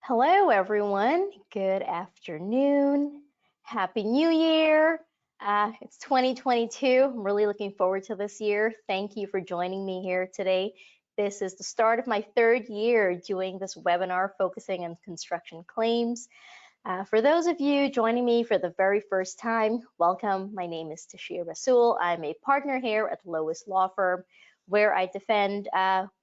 Hello, everyone. Good afternoon. Happy New Year. It's 2022. I'm really looking forward to this year. Thank you for joining me here today. This is the start of my third year doing this webinar focusing on construction claims. For those of you joining me for the very first time, welcome. My name is Tashia. I'm a partner here at LOIS Law Firm, where I defend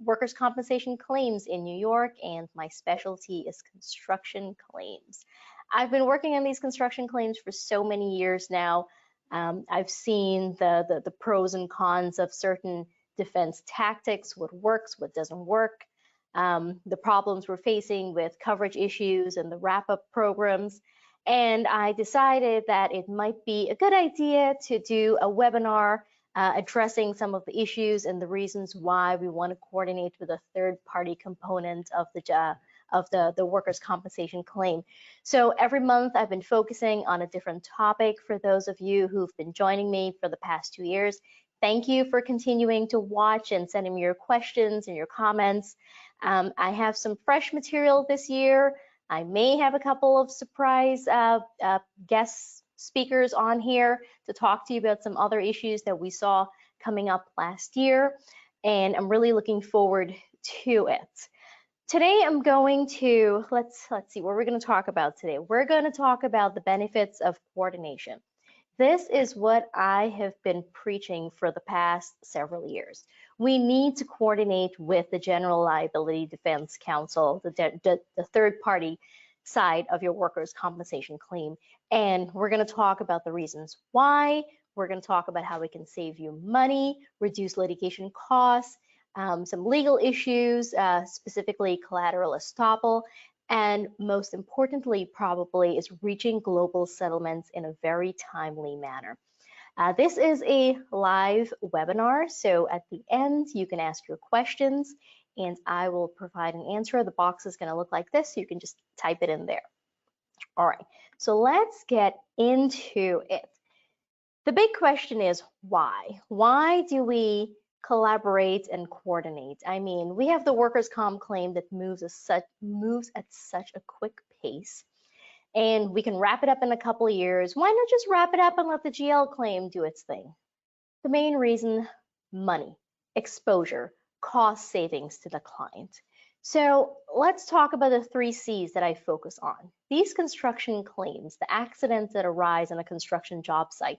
workers' compensation claims in New York, and my specialty is construction claims. I've been working on these construction claims for so many years now. I've seen the pros and cons of certain defense tactics, what works, what doesn't work, the problems we're facing with coverage issues and the wrap-up programs. And I decided that it might be a good idea to do a webinar addressing some of the issues and the reasons why we want to coordinate with a third-party component of the workers' compensation claim. So every month I've been focusing on a different topic. For those of you who've been joining me for the past 2 years, thank you for continuing to watch and sending me your questions and your comments. I have some fresh material this year. I may have a couple of surprise guest speakers on here to talk to you about some other issues that we saw coming up last year, and I'm really looking forward to it. Today I'm going to, let's see what we're going to talk about today. We're going to talk about the benefits of coordination. This is what I have been preaching for the past several years. We need to coordinate with the General Liability Defense Counsel, the third party side of your workers' compensation claim. And we're going to talk about the reasons why. We're going to talk about how we can save you money, reduce litigation costs, some legal issues, specifically collateral estoppel, and most importantly, probably, is reaching global settlements in a very timely manner. This is a live webinar, so at the end, you can ask your questions and I will provide an answer. The box is going to look like this, so you can just type it in there. All right, so let's get into it. The big question is why? Why do we collaborate and coordinate? I mean, we have the workers' comp claim that moves at such a quick pace, and we can wrap it up in a couple of years. Why not just wrap it up and let the GL claim do its thing? The main reason: money, exposure, cost savings to the client. So let's talk about the 3 C's that I focus on. These construction claims, the accidents that arise on a construction job site,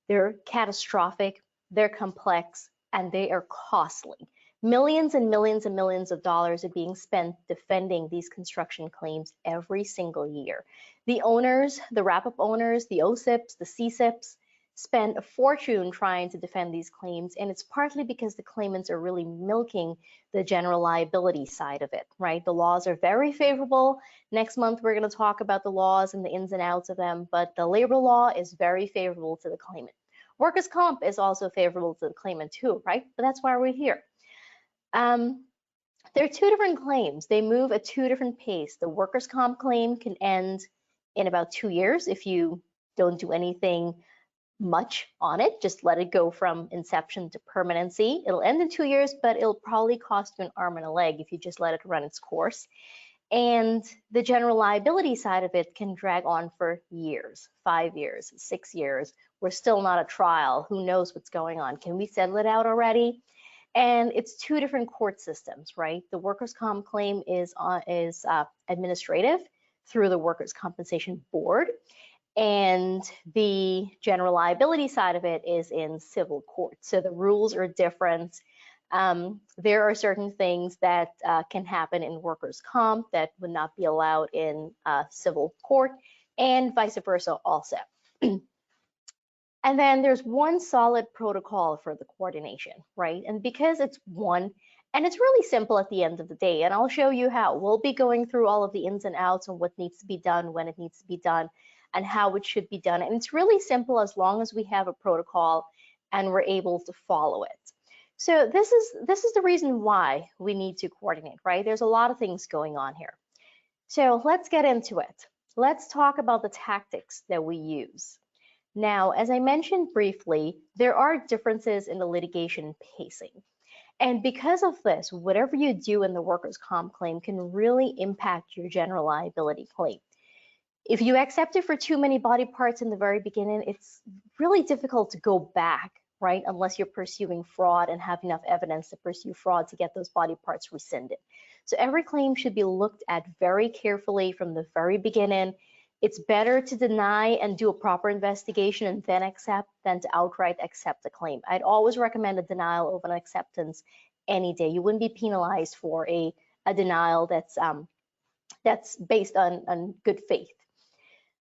they're catastrophic, they're complex, and they are costly. Millions and millions and millions of dollars are being spent defending these construction claims every single year. The owners, the wrap-up owners, the OSIPs, the CSIPs, spend a fortune trying to defend these claims, and it's partly because the claimants are really milking the general liability side of it, right? The laws are very favorable. Next month, we're going to talk about the laws and the ins and outs of them, but the labor law is very favorable to the claimant. Workers' comp is also favorable to the claimant too, right? But that's why we're here. There are 2 different claims. They move at 2 different pace. The workers' comp claim can end in about 2 years if you don't do anything much on it, just let it go from inception to permanency. It'll end in 2 years, but it'll probably cost you an arm and a leg if you just let it run its course. And the general liability side of it can drag on for years, 5 years, 6 years. We're still not at trial. Who knows what's going on? Can we settle it out already? And it's 2 different court systems, right? The workers' comp claim is administrative through the Workers' Compensation Board, and the general liability side of it is in civil court. So the rules are different. There are certain things that can happen in workers' comp that would not be allowed in civil court, and vice versa also. And then there's one solid protocol for the coordination, right? And because it's one, and it's really simple at the end of the day, and I'll show you how. We'll be going through all of the ins and outs and what needs to be done, when it needs to be done, and how it should be done. And it's really simple as long as we have a protocol and we're able to follow it. So this is the reason why we need to coordinate, right? There's a lot of things going on here. So let's get into it. Let's talk about the tactics that we use. Now, as I mentioned briefly, there are differences in the litigation pacing. And because of this, whatever you do in the workers' comp claim can really impact your general liability claim. If you accept it for too many body parts in the very beginning, it's really difficult to go back, right? Unless you're pursuing fraud and have enough evidence to pursue fraud to get those body parts rescinded. So every claim should be looked at very carefully from the very beginning. It's better to deny and do a proper investigation and then accept than to outright accept a claim. I'd always recommend a denial over an acceptance any day. You wouldn't be penalized for a denial that's based on good faith.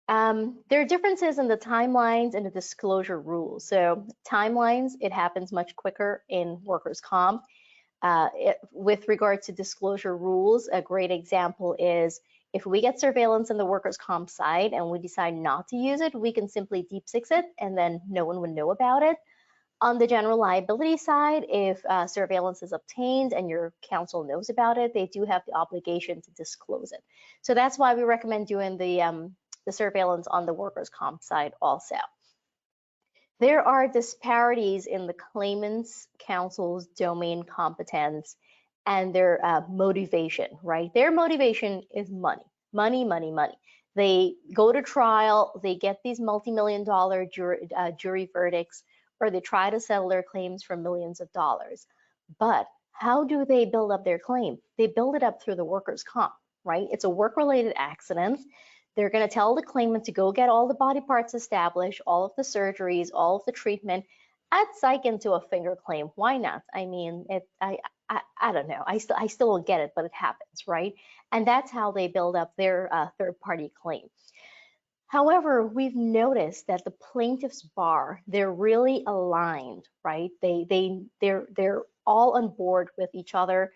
There are differences in the timelines and the disclosure rules. So timelines, it happens much quicker in workers' comp. With regard to disclosure rules, a great example is if we get surveillance in the workers' comp side and we decide not to use it, we can simply deep six it and then no one would know about it. On the general liability side, if surveillance is obtained and your counsel knows about it, they do have the obligation to disclose it. So that's why we recommend doing the surveillance on the workers' comp side also. There are disparities in the claimant's counsel's domain competence and their motivation, right? Their motivation is money, money, money, money. They go to trial, they get these multi-million-dollar jury verdicts, or they try to settle their claims for millions of dollars. But how do they build up their claim? They build it up through the workers' comp, right? It's a work-related accident. They're going to tell the claimant to go get all the body parts established, all of the surgeries, all of the treatment, add psych into a finger claim. Why not? I mean, I don't know. I still don't get it, but it happens, right? And that's how they build up their third-party claim. However, we've noticed that the plaintiff's bar, they're really aligned, right? They're all on board with each other.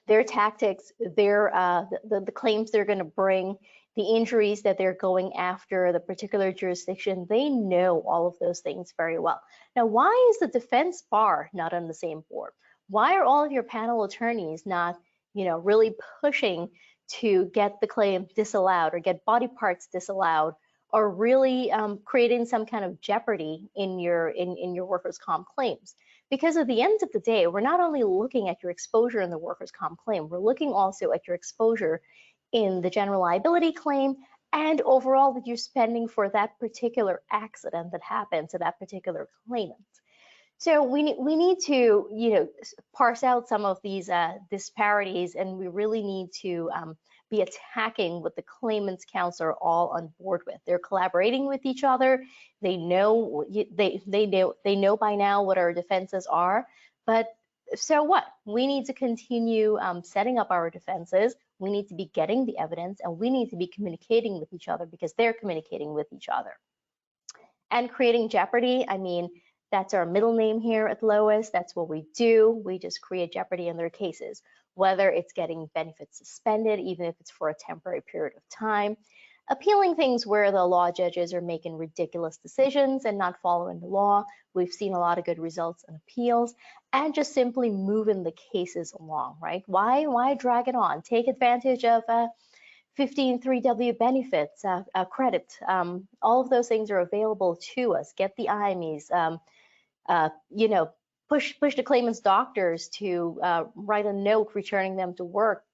Their tactics, the claims they're going to bring, the injuries that they're going after, the particular jurisdiction, they know all of those things very well. Now, why is the defense bar not on the same board? Why are all of your panel attorneys not, really pushing to get the claim disallowed or get body parts disallowed, or really creating some kind of jeopardy in your workers' comp claims? Because at the end of the day, we're not only looking at your exposure in the workers' comp claim, we're looking also at your exposure in the general liability claim and overall that you're spending for that particular accident that happened to that particular claimant. So we need to parse out some of these disparities, and we really need to be attacking what the claimants' counsel are all on board with. They're collaborating with each other. They know they know by now what our defenses are. But so what? We need to continue setting up our defenses. We need to be getting the evidence, and we need to be communicating with each other because they're communicating with each other. And creating jeopardy, I mean, that's our middle name here at LOIS. That's what we do. We just create jeopardy in their cases, whether it's getting benefits suspended, even if it's for a temporary period of time, appealing things where the law judges are making ridiculous decisions and not following the law. We've seen a lot of good results in appeals, and just simply moving the cases along, right? Why drag it on? Take advantage of 15.3W benefits, credit. All of those things are available to us. Get the IMEs. Push the claimant's doctors to write a note returning them to work,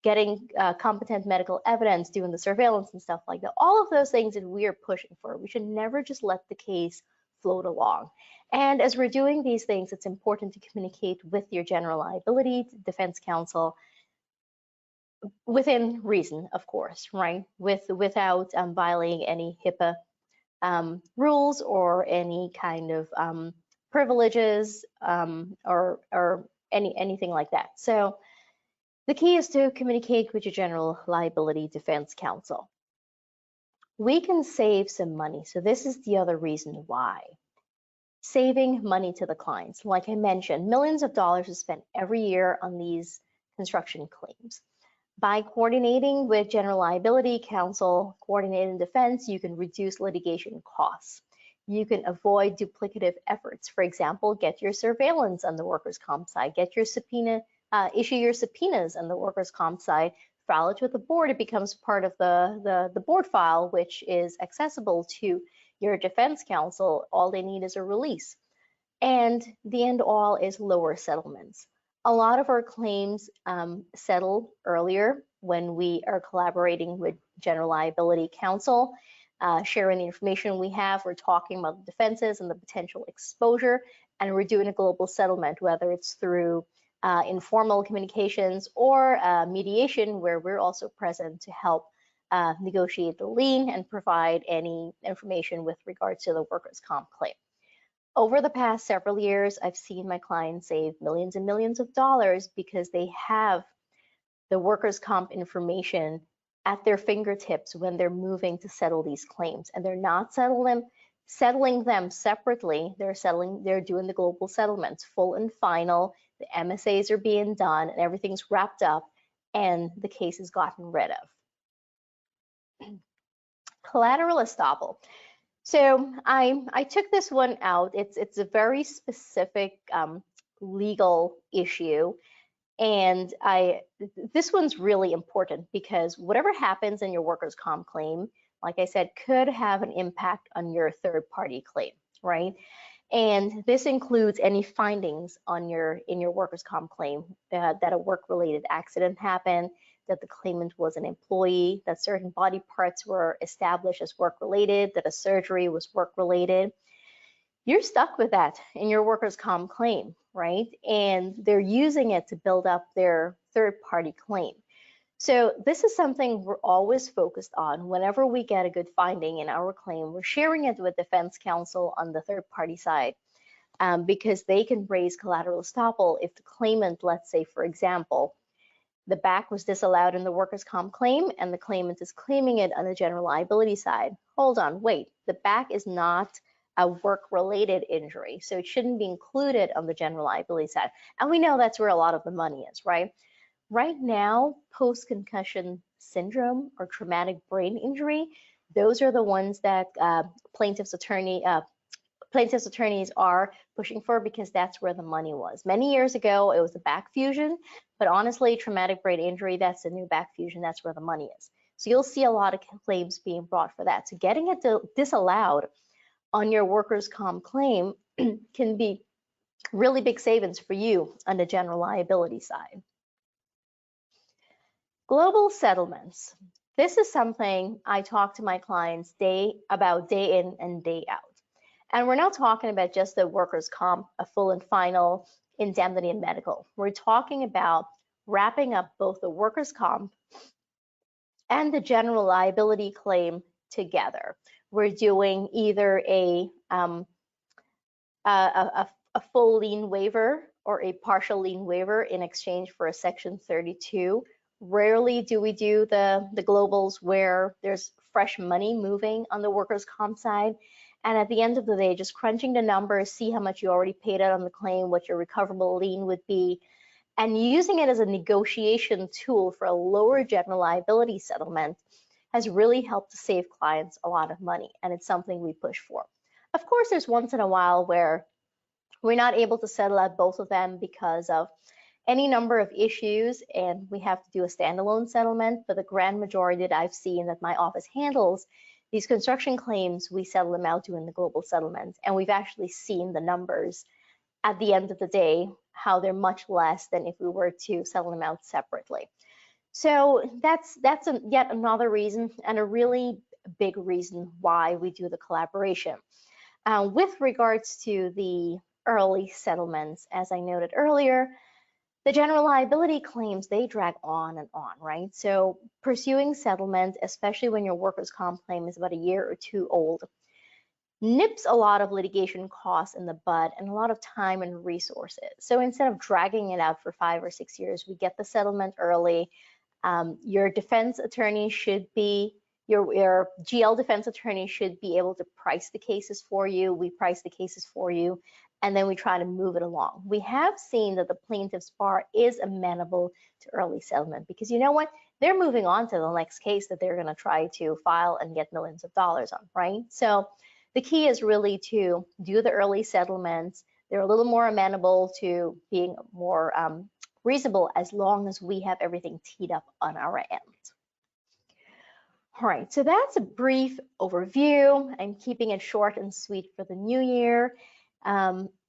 getting competent medical evidence, doing the surveillance and stuff like that. All of those things that we are pushing for. We should never just let the case float along. And as we're doing these things, it's important to communicate with your general liability defense counsel within reason, of course, right? Without violating any HIPAA rules or any kind of privileges or anything like that. So the key is to communicate with your general liability defense counsel. We can save some money. So this is the other reason why. Saving money to the clients. Like I mentioned, millions of dollars is spent every year on these construction claims. By coordinating with general liability counsel, coordinating defense, you can reduce litigation costs. You can avoid duplicative efforts. For example, get your surveillance on the workers' comp side, get your subpoena, issue your subpoenas on the workers' comp side, file it with the board. It becomes part of the board file, which is accessible to your defense counsel. All they need is a release. And the end all is lower settlements. A lot of our claims settle earlier when we are collaborating with general liability counsel, sharing the information we have. We're talking about the defenses and the potential exposure, and we're doing a global settlement, whether it's through informal communications or mediation, where we're also present to help negotiate the lien and provide any information with regards to the workers' comp claim. Over the past several years, I've seen my clients save millions and millions of dollars because they have the workers' comp information at their fingertips when they're moving to settle these claims, and they're not settling them separately. They're doing the global settlements, full and final. The MSAs are being done, and everything's wrapped up, and the case is gotten rid of. Collateral estoppel. So I took this one out. It's a very specific legal issue, and this one's really important because whatever happens in your workers' comp claim, like I said, could have an impact on your third-party claim, right? And this includes any findings on in your workers' comp claim that a work-related accident happened, that the claimant was an employee, that certain body parts were established as work-related, that a surgery was work-related. You're stuck with that in your workers' comp claim, right? And they're using it to build up their third-party claim. So this is something we're always focused on. Whenever we get a good finding in our claim, we're sharing it with defense counsel on the third-party side because they can raise collateral estoppel if the claimant, let's say, for example, the back was disallowed in the workers' comp claim and the claimant is claiming it on the general liability side. Hold on, wait, the back is not a work-related injury, so it shouldn't be included on the general liability side. And we know that's where a lot of the money is, right? Right now, post-concussion syndrome or traumatic brain injury, those are the ones that plaintiffs' attorneys are pushing for because that's where the money was. Many years ago, it was a back fusion, but honestly, traumatic brain injury, that's a new back fusion, that's where the money is. So you'll see a lot of claims being brought for that. So getting it disallowed on your workers' comp claim can be really big savings for you on the general liability side. Global settlements. This is something I talk to my clients about day in and day out. And we're not talking about just the workers' comp, a full and final, indemnity and medical. We're talking about wrapping up both the workers' comp and the general liability claim together. We're doing either a full lien waiver or a partial lien waiver in exchange for a Section 32. Rarely do we do the globals where there's fresh money moving on the workers' comp side. And at the end of the day, just crunching the numbers, see how much you already paid out on the claim, what your recoverable lien would be, and using it as a negotiation tool for a lower general liability settlement has really helped to save clients a lot of money, and it's something we push for. Of course, there's once in a while where we're not able to settle out both of them because of any number of issues, and we have to do a standalone settlement. But the grand majority that I've seen that my office handles, these construction claims, we settle them out doing the global settlement, and we've actually seen the numbers at the end of the day, how they're much less than if we were to settle them out separately. So that's yet another reason, and a really big reason why we do the collaboration. With regards to the early settlements, as I noted earlier, the general liability claims, they drag on and on, right? So pursuing settlement, especially when your workers' comp claim is about a year or two old, nips a lot of litigation costs in the bud and a lot of time and resources. So instead of dragging it out for 5 or 6 years, we get the settlement early. Your defense attorney should be, your GL defense attorney should be able to price the cases for you. We price the cases for you, and then we try to move it along. We have seen that the plaintiff's bar is amenable to early settlement because you know what? They're moving on to the next case that they're going to try to file and get millions of dollars on, right? So the key is really to do the early settlements. They're a little more amenable to being more reasonable as long as we have everything teed up on our end. All right, so that's a brief overview. I'm keeping it short and sweet for the new year.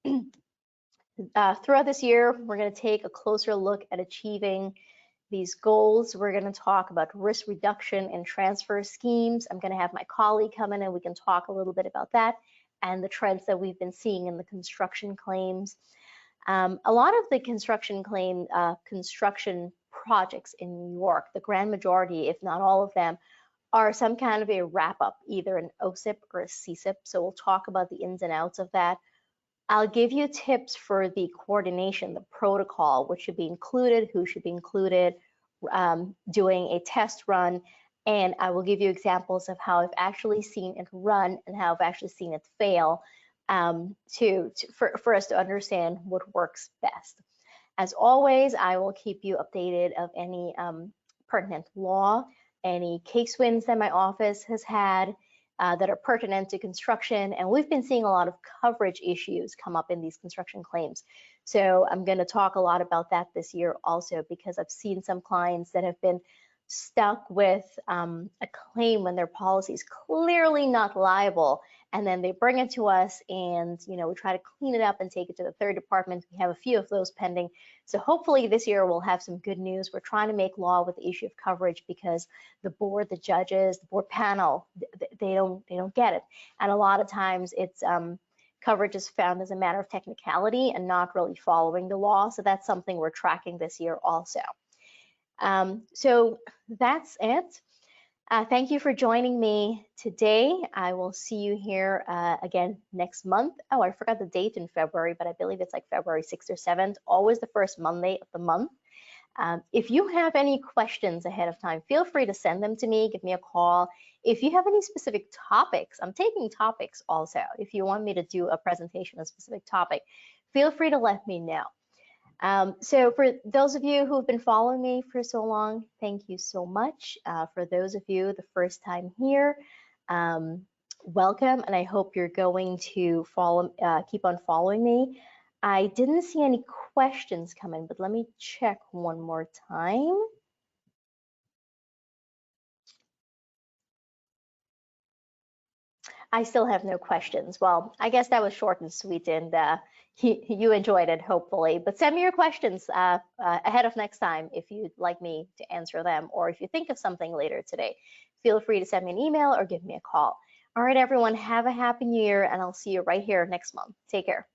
Throughout this year, we're going to take a closer look at achieving these goals. We're going to talk about risk reduction and transfer schemes. I'm going to have my colleague come in and we can talk a little bit about that and the trends that we've been seeing in the construction claims. A lot of the construction projects in New York, the grand majority, if not all of them, are some kind of a wrap-up, either an OSIP or a CSIP. So we'll talk about the ins and outs of that. I'll give you tips for the coordination, the protocol, what should be included, who should be included, doing a test run, and I will give you examples of how I've actually seen it run and how I've actually seen it fail for us to understand what works best. As always, I will keep you updated of any pertinent law, any case wins that my office has had that are pertinent to construction, and we've been seeing a lot of coverage issues come up in these construction claims. So I'm going to talk a lot about that this year also, because I've seen some clients that have been stuck with a claim when their policy is clearly not liable, and then they bring it to us and we try to clean it up and take it to the third department. We have a few of those pending. So hopefully this year we'll have some good news. We're trying to make law with the issue of coverage because the board, the judges, the board panel, they don't get it. And a lot of times it's coverage is found as a matter of technicality and not really following the law. So that's something we're tracking this year also. So that's it. Thank you for joining me today. I will see you here again next month. Oh, I forgot the date in February, but I believe it's like February 6th or 7th, always the first Monday of the month. If you have any questions ahead of time, feel free to send them to me, give me a call. If you have any specific topics, I'm taking topics also. If you want me to do a presentation on a specific topic, feel free to let me know. So for those of you who have been following me for so long, thank you so much. For those of you the first time here, welcome, and I hope you're going to keep on following me. I didn't see any questions come in, but let me check one more time. I still have no questions. Well, I guess that was short and sweet, and you enjoyed it, hopefully. But send me your questions ahead of next time if you'd like me to answer them, or if you think of something later today, feel free to send me an email or give me a call. All right, everyone, have a happy new year, and I'll see you right here next month. Take care.